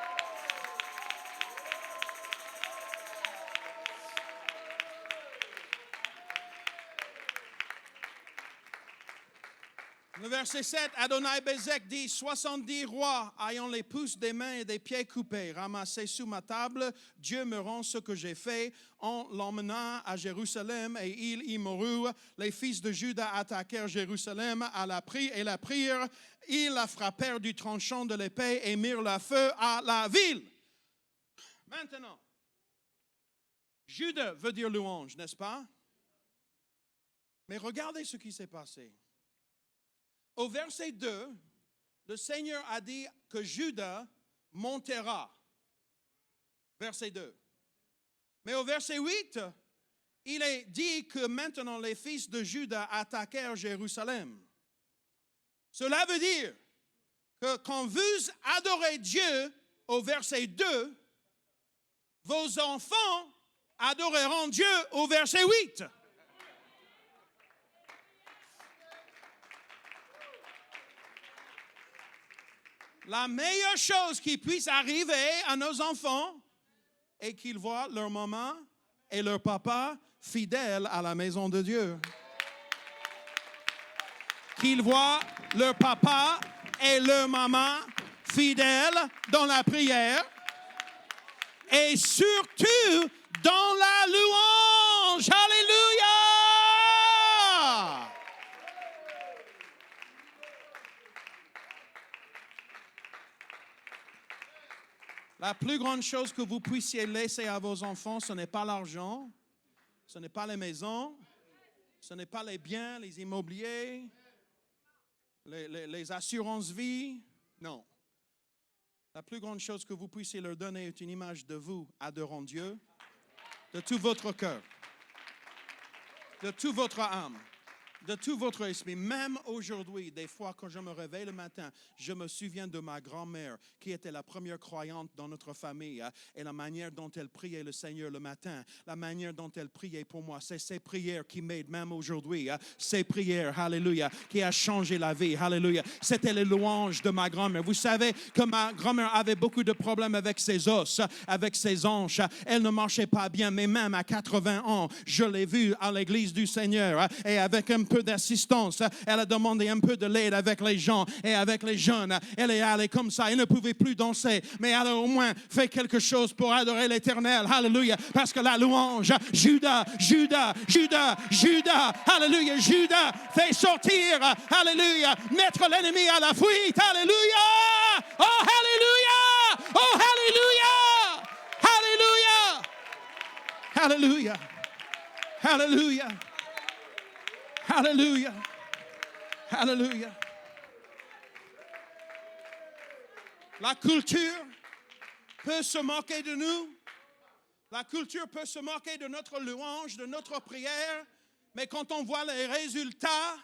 Le verset 7, Adonai Bézek dit, 70 rois ayant les pouces des mains et des pieds coupés, ramassés sous ma table, Dieu me rend ce que j'ai fait, en l'emmenant à Jérusalem, et il y mourut. Les fils de Juda attaquèrent Jérusalem à la prirent, ils la frappèrent du tranchant de l'épée et mirent le feu à la ville. Maintenant, Juda veut dire louange, n'est-ce pas? Mais regardez ce qui s'est passé. Au verset 2, le Seigneur a dit que Judas montera. Verset 2. Mais au verset 8, il est dit que maintenant les fils de Juda attaquèrent Jérusalem. Cela veut dire que quand vous adorez Dieu, au verset 2, vos enfants adoreront Dieu au verset 8. La meilleure chose qui puisse arriver à nos enfants est qu'ils voient leur maman et leur papa fidèles à la maison de Dieu. Qu'ils voient leur papa et leur maman fidèles dans la prière et surtout dans la louange. Alléluia! La plus grande chose que vous puissiez laisser à vos enfants, ce n'est pas l'argent, ce n'est pas les maisons, ce n'est pas les biens, les immobiliers, les assurances-vie. Non. La plus grande chose que vous puissiez leur donner est une image de vous adorant Dieu, de tout votre cœur, de toute votre âme, de tout votre esprit. Même aujourd'hui, des fois quand je me réveille le matin, je me souviens de ma grand-mère qui était la première croyante dans notre famille et la manière dont elle priait le Seigneur le matin, la manière dont elle priait pour moi. C'est ces prières qui m'aident même aujourd'hui. Ces prières, alléluia, qui a changé la vie, alléluia. C'était les louanges de ma grand-mère. Vous savez que ma grand-mère avait beaucoup de problèmes avec ses os, avec ses hanches. Elle ne marchait pas bien, mais même à 80 ans, je l'ai vue à l'église du Seigneur et avec un peu d'assistance, elle a demandé un peu de l'aide avec les gens et avec les jeunes. Elle est allée comme ça, elle ne pouvait plus danser, mais elle a au moins fait quelque chose pour adorer l'Éternel. Alléluia, parce que la louange, Judas, Judas, Judas, Judas, alléluia, Judas fait sortir, alléluia, mettre l'ennemi à la fuite. Alléluia, oh alléluia, oh alléluia, alléluia, alléluia. Alléluia. Alléluia. La culture peut se moquer de nous. La culture peut se moquer de notre louange, de notre prière. Mais quand on voit les résultats,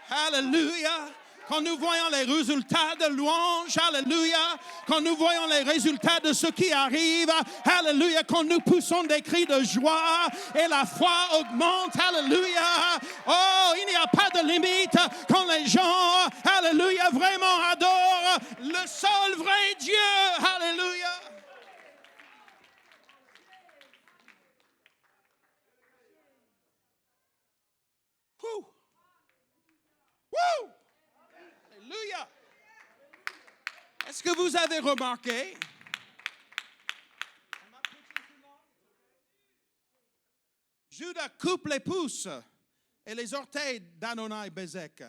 alléluia, quand nous voyons les résultats de louange, alléluia, quand nous voyons les résultats de ce qui arrive, alléluia, quand nous poussons des cris de joie et la foi augmente, alléluia. Oh, il n'y a pas de limite quand les gens, alléluia, vraiment adorent le seul vrai Dieu, alléluia. Woo. Woo. Alléluia. Est-ce que vous avez remarqué? Judas coupe les pouces et les orteils d'Adonai Bézek.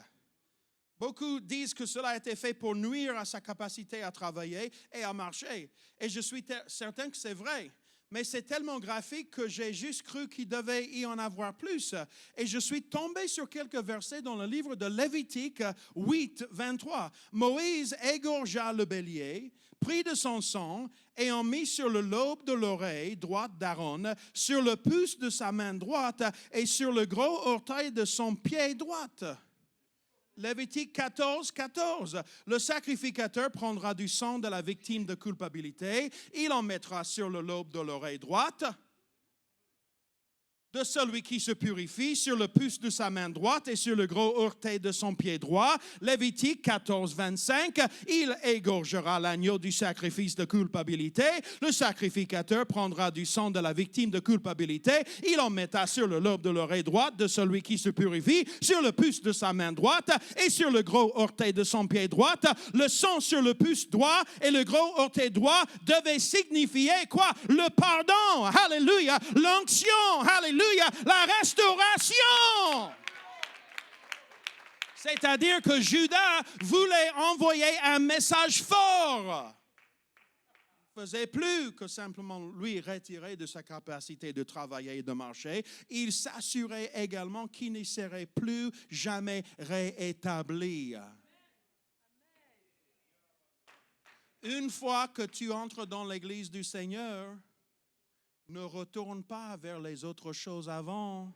Beaucoup disent que cela a été fait pour nuire à sa capacité à travailler et à marcher. Et je suis certain que c'est vrai. Mais c'est tellement graphique que j'ai juste cru qu'il devait y en avoir plus. Et je suis tombé sur quelques versets dans le livre de Lévitique 8, 23. Moïse égorgea le bélier, prit de son sang et en mit sur le lobe de l'oreille droite d'Aaron, sur le pouce de sa main droite et sur le gros orteil de son pied droit. Lévitique 14, 14. Le sacrificateur prendra du sang de la victime de culpabilité. Il en mettra sur le lobe de l'oreille droite de celui qui se purifie, sur le pouce de sa main droite et sur le gros orteil de son pied droit. Lévitique 14, 25. Il égorgera l'agneau du sacrifice de culpabilité. Le sacrificateur prendra du sang de la victime de culpabilité. Il en mettra sur le lobe de l'oreille droite de celui qui se purifie, sur le pouce de sa main droite et sur le gros orteil de son pied droit. Le sang sur le pouce droit et le gros orteil droit devait signifier quoi? Le pardon. Alléluia. L'onction. Alléluia. La restauration. C'est-à-dire que Judas voulait envoyer un message fort. Il ne faisait plus que simplement lui retirer de sa capacité de travailler et de marcher. Il s'assurait également qu'il ne serait plus jamais réétabli. Une fois que tu entres dans l'église du Seigneur, ne retourne pas vers les autres choses avant,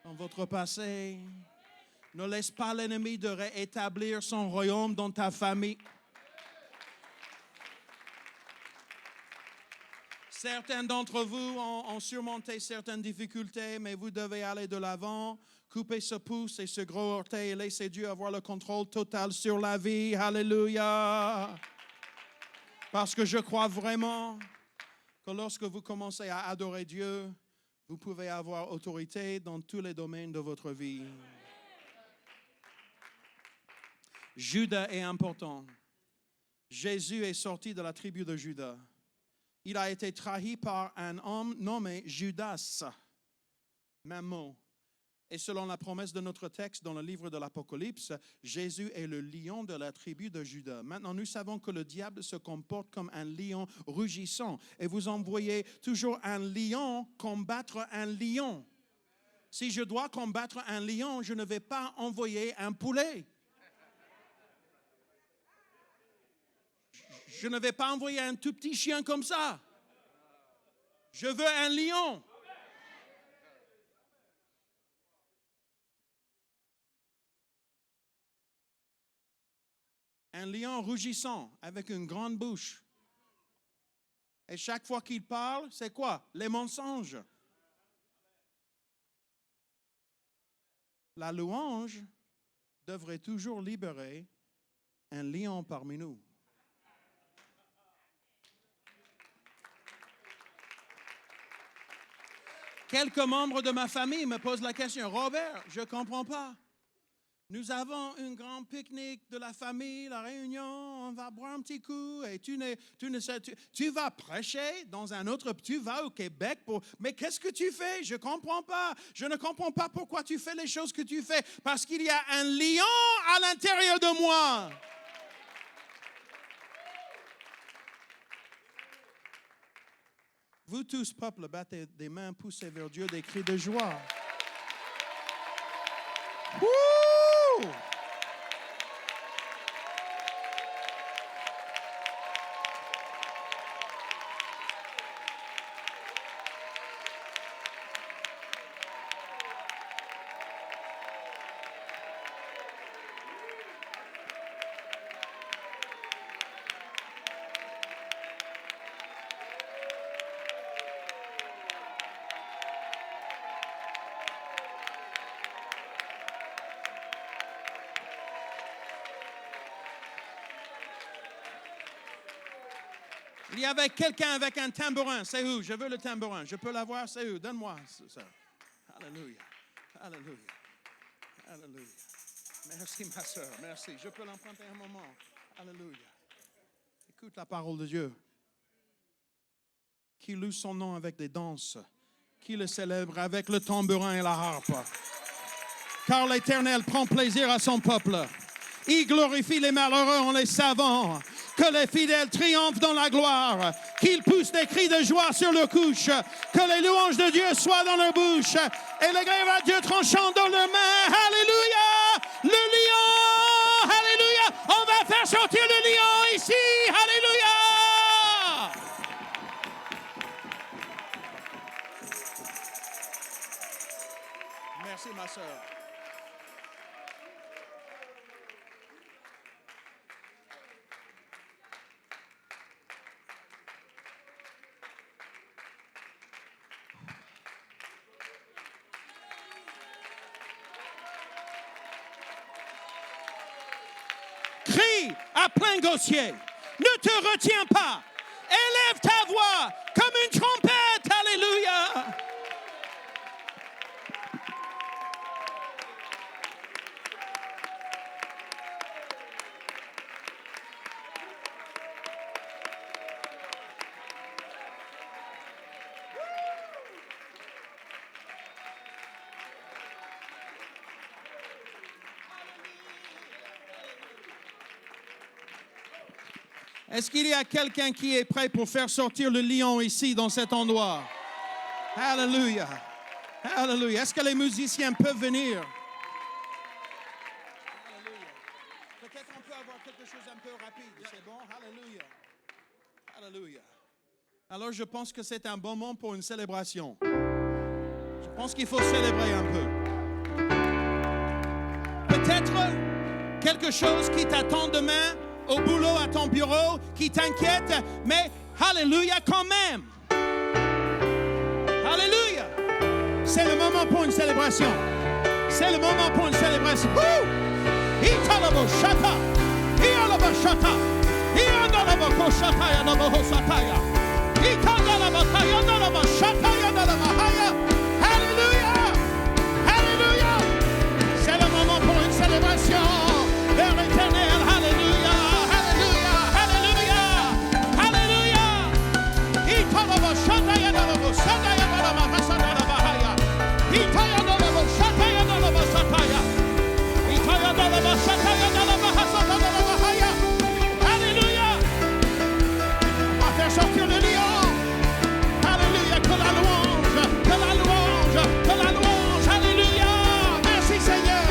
dans votre passé. Ne laisse pas l'ennemi de rétablir son royaume dans ta famille. Certains d'entre vous ont surmonté certaines difficultés, mais vous devez aller de l'avant, couper ce pouce et ce gros orteil et laisser Dieu avoir le contrôle total sur la vie. Alléluia! Parce que je crois vraiment que lorsque vous commencez à adorer Dieu, vous pouvez avoir autorité dans tous les domaines de votre vie. Judas est important. Jésus est sorti de la tribu de Judas. Il a été trahi par un homme nommé Judas. Même mot. Et selon la promesse de notre texte dans le livre de l'Apocalypse, Jésus est le lion de la tribu de Judas. Maintenant, nous savons que le diable se comporte comme un lion rugissant. Et vous envoyez toujours un lion combattre un lion. Si je dois combattre un lion, je ne vais pas envoyer un poulet. Je ne vais pas envoyer un tout petit chien comme ça. Je veux un lion. un lion rugissant avec une grande bouche. Et chaque fois qu'il parle, c'est quoi? Les mensonges. La louange devrait toujours libérer un lion parmi nous. Quelques membres de ma famille me posent la question, Robert, je ne comprends pas. Nous avons un grand pique-nique de la famille, la réunion, on va boire un petit coup et tu vas prêcher dans un autre, tu vas au Québec mais qu'est-ce que tu fais? Je ne comprends pas. Je ne comprends pas pourquoi tu fais les choses que tu fais. Parce qu'il y a un lion à l'intérieur de moi. Vous tous, peuple, battez des mains, poussez vers Dieu des cris de joie. Woo! Il y avait quelqu'un avec un tambourin. C'est où? Je veux le tambourin. Je peux l'avoir? C'est où? Donne-moi ça. Alléluia. Alléluia. Alléluia. Merci, ma soeur. Merci. Je peux l'emprunter un moment. Alléluia. Écoute la parole de Dieu. Qui loue son nom avec des danses. Qui le célèbre avec le tambourin et la harpe. Car l'Éternel prend plaisir à son peuple. Il glorifie les malheureux en les savant. Que les fidèles triomphent dans la gloire, qu'ils poussent des cris de joie sur leur couche, que les louanges de Dieu soient dans leur bouche, et le grève à Dieu tranchant dans leurs mains. Alléluia! Le lion! Alléluia! On va faire sortir le lion ici! Alléluia! Merci, ma soeur. Crie à plein gosier. Ne te retiens pas. Élève ta voix comme une trompette. Alléluia. Est-ce qu'il y a quelqu'un qui est prêt pour faire sortir le lion ici, dans cet endroit? Alléluia. Alléluia. Est-ce que les musiciens peuvent venir? Alléluia. Peut-être on peut avoir quelque chose un peu rapide. C'est bon? Alléluia. Alléluia. Alors, je pense que c'est un bon moment pour une célébration. Je pense qu'il faut célébrer un peu. Peut-être quelque chose qui t'attend demain au boulot, à ton bureau, qui t'inquiète, mais alléluia quand même. Alléluia. C'est le moment pour une célébration. C'est le moment pour une célébration. Italabo shata. Ialabo shata. Iandalabo koshata yanabo hosataya. Itandalabo tayanalabo shata yanalabo haya. Alléluia. Alléluia. C'est le moment pour une célébration vers l'Éternel. Alléluia. Alléluia. On va faire sortir le lion. Alléluia. Que la louange, que la louange, que la louange. Alléluia. Merci Seigneur.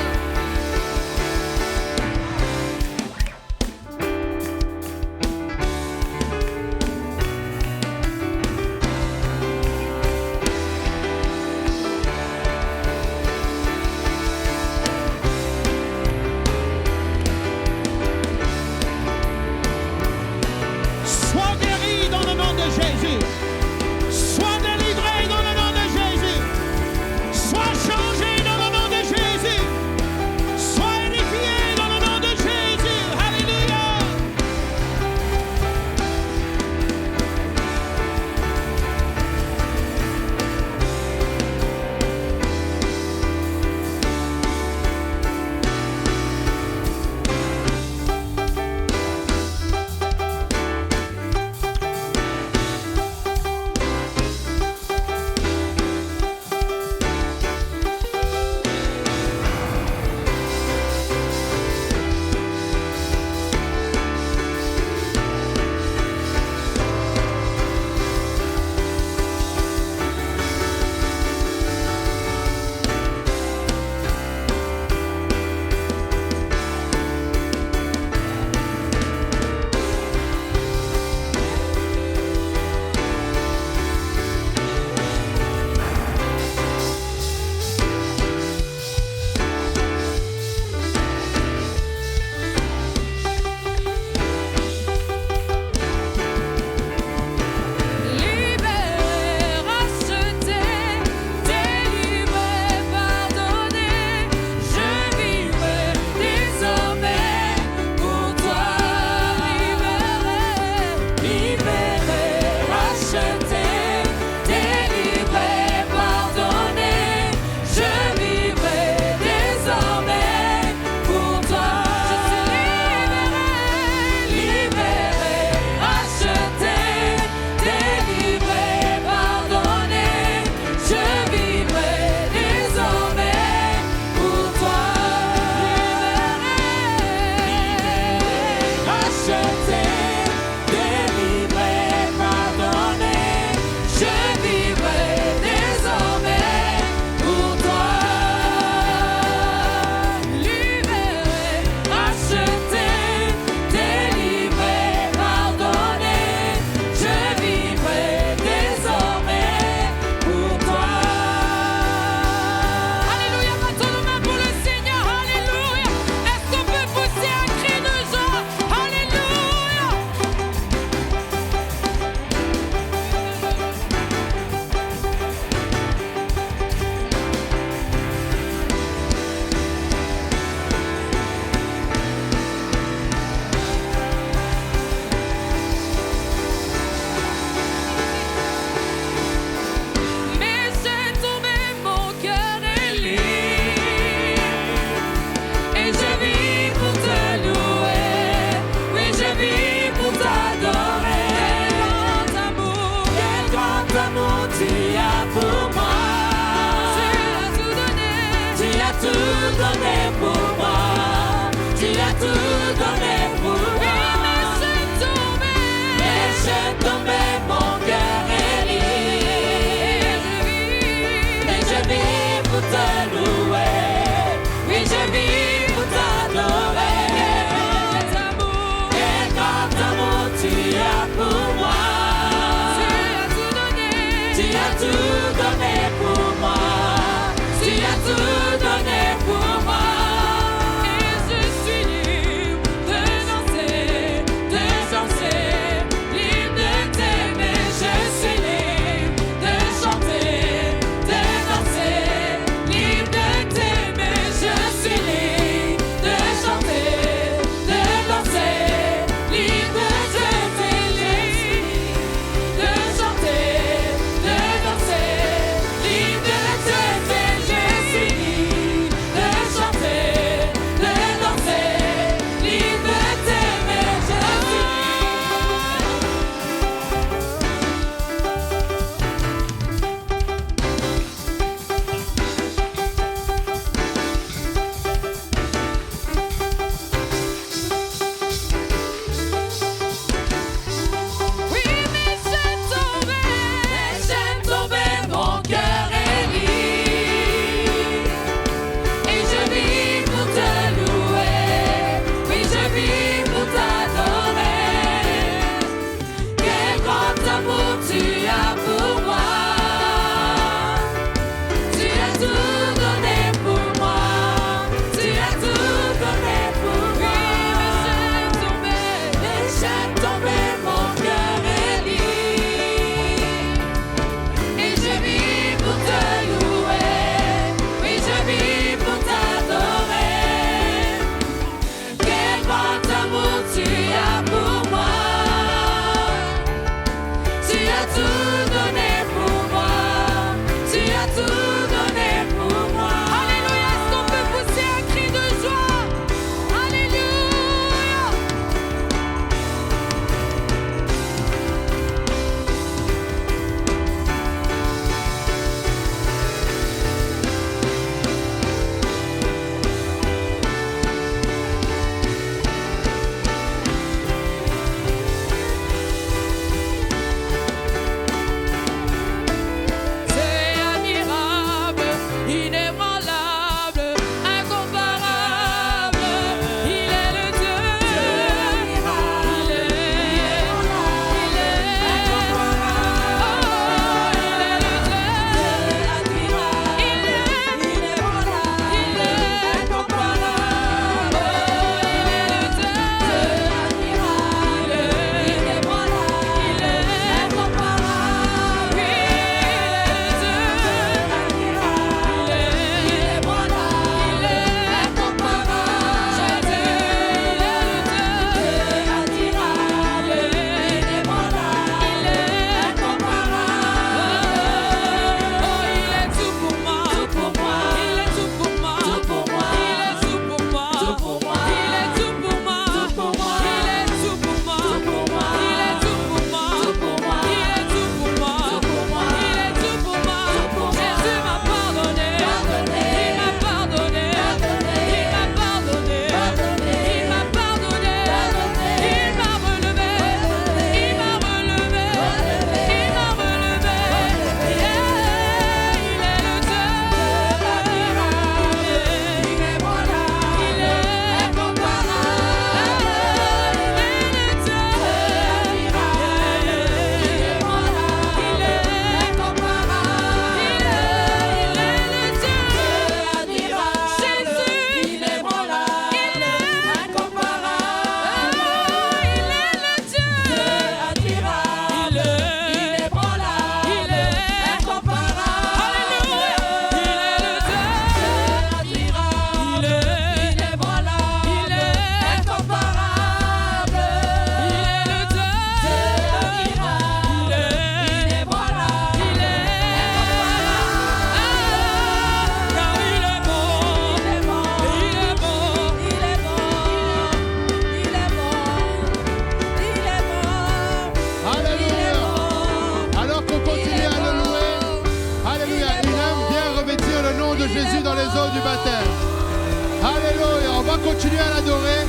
continuer à l'adorer.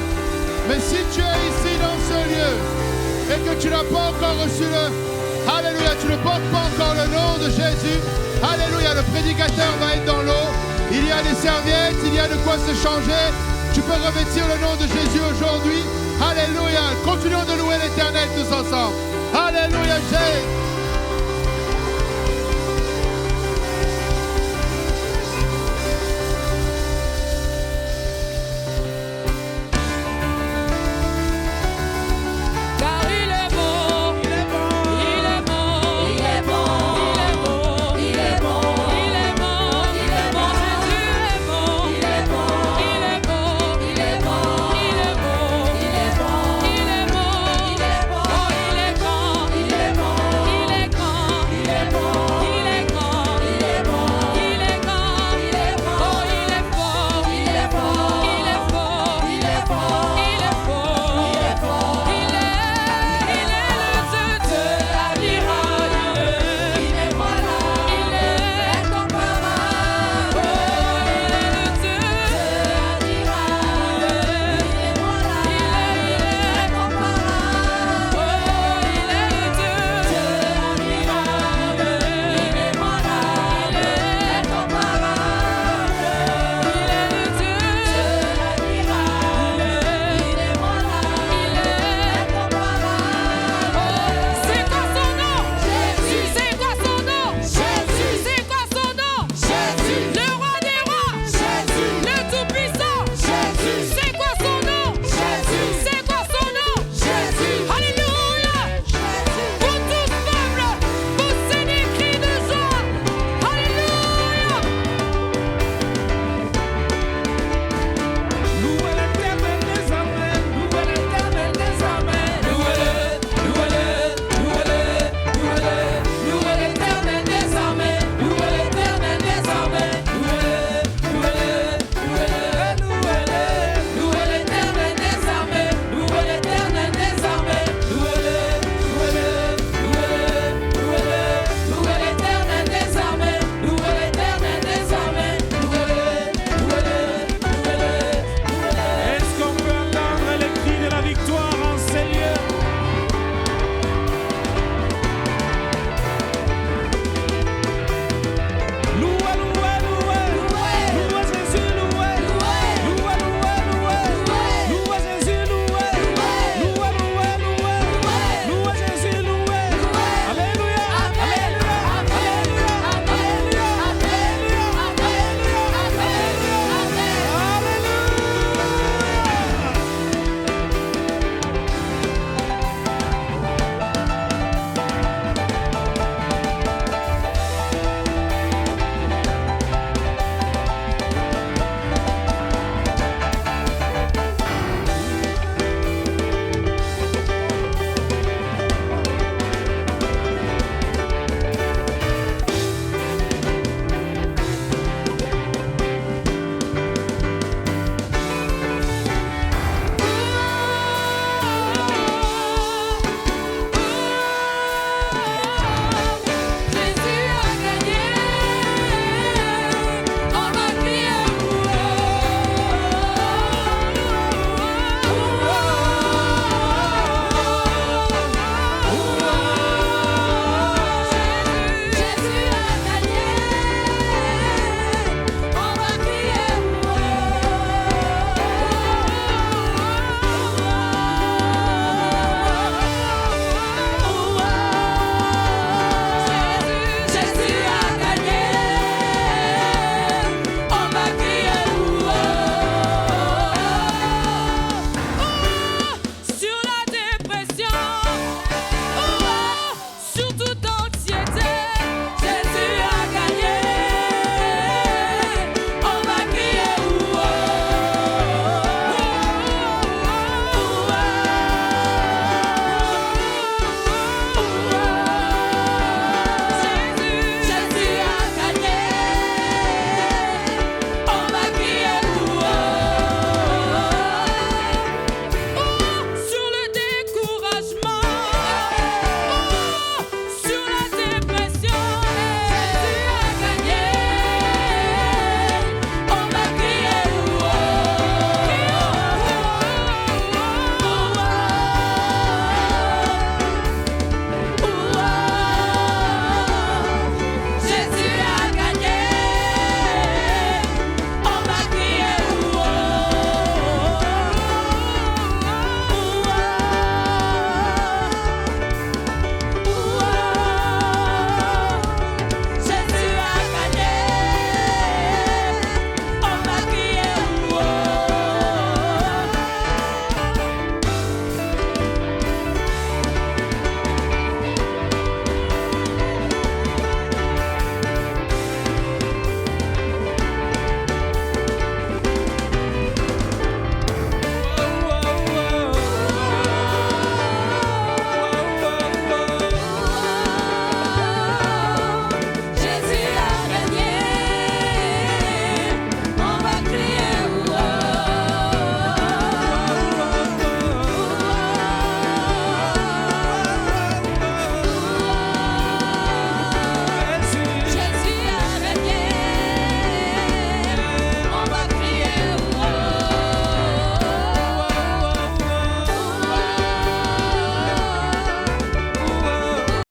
Mais si tu es ici dans ce lieu et que tu n'as pas encore reçu Alléluia, tu ne portes pas encore le nom de Jésus. Alléluia, le prédicateur va être dans l'eau. Il y a des serviettes, il y a de quoi se changer. Tu peux revêtir le nom de Jésus aujourd'hui. Alléluia, continuons de louer l'Éternel tous ensemble. Alléluia, Jésus.